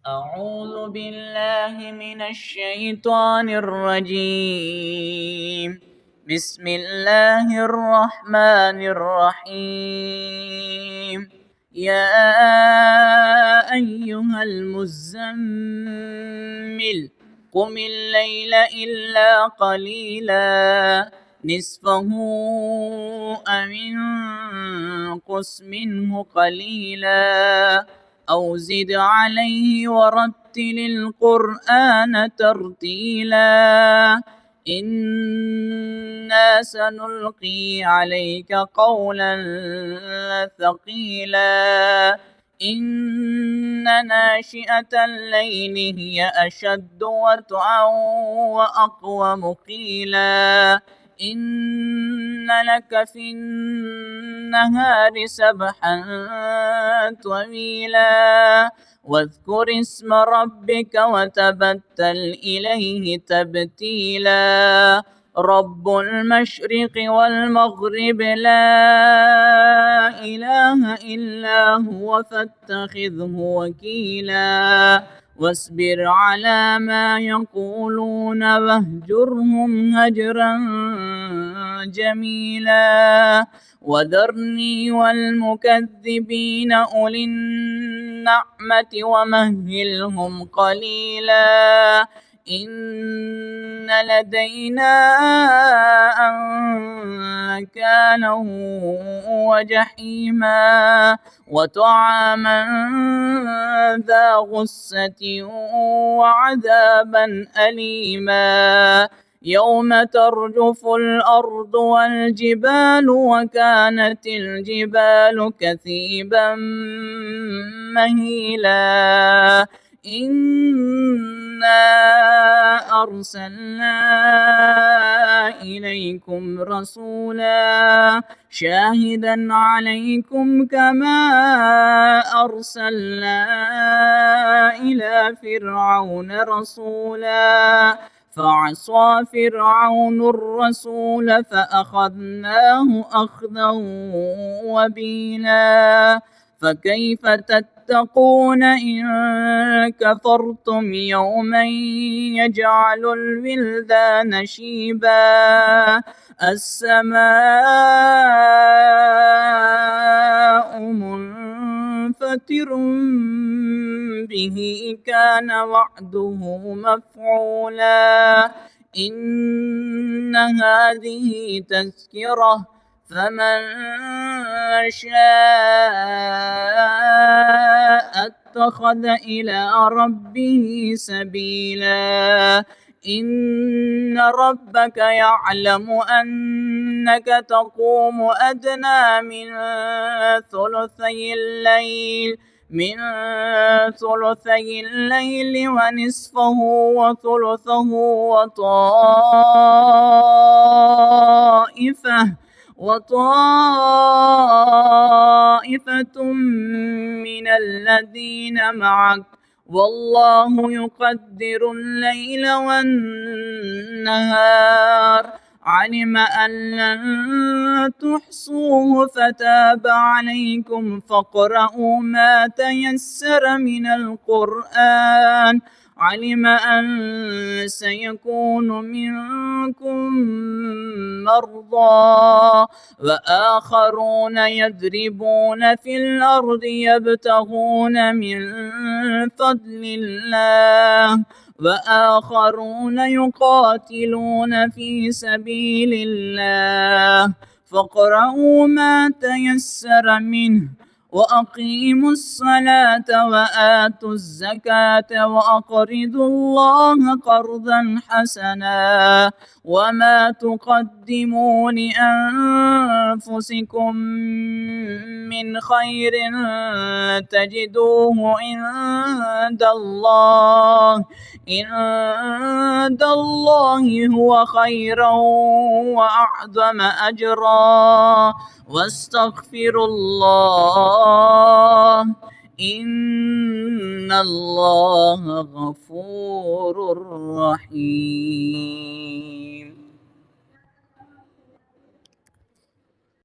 أعوذ بالله من الشيطان الرجيم. بسم الله الرحمن الرحيم. يا أيها المزمل قم الليل إلا قليلا نصفه أو انقص منه قليلا أو زد عليه ورتل القرآن ترتيلا إنا سنلقي عليك قولا ثقيلا إن ناشئة الليل هي أشد وطئا وأقوم قيلا إن لك في النهار سبحا طويلا واذكر اسم ربك وتبتل إليه تبتيلا رب المشرق والمغرب لا إله إلا هو فاتخذه وكيلا واصبر على ما يقولون واهجرهم هجرا جميلا وذرني والمكذبين أولي النعمة ومهلهم قليلا إن لدينا أنكالا وجحيما وطعاما ذا غصة وعذابا أليما يوم ترجف الأرض والجبال وكانت الجبال كثيبا مهيلا إنا أرسلنا إليكم رسولا شاهدا عليكم كما أرسلنا إلى فرعون رسولا فعصى فرعون الرسول فأخذناه أخذا وبيلا فكيف تتقون إن كفرتم يوما يجعل الولدان شيبا السماء منفطر به كان وعده مفعولا إن هذه تذكرة فمن شاء اتخذ إلى ربه سبيلا إن ربك يعلم أنك تقوم أدنى من ثلثي الليل ونصفه وثلثه وطائفة من الذين معك والله يقدر الليل والنهار علم أن لن تحصوه فتاب عليكم فاقرؤوا ما تيسر من القرآن علم أن سيكون منكم مرضى وآخرون يضربون في الأرض يبتغون من فضل الله وآخرون يقاتلون في سبيل الله فاقرؤوا ما تيسر منه وأقيموا الصلاة وآتوا الزكاة وأقرضوا الله قرضا حسنا وما تقدموا لأنفسكم من خير تجدوه عند الله هو خيرا وأعظم أجرا واستغفروا الله إن الله غفور رحيم.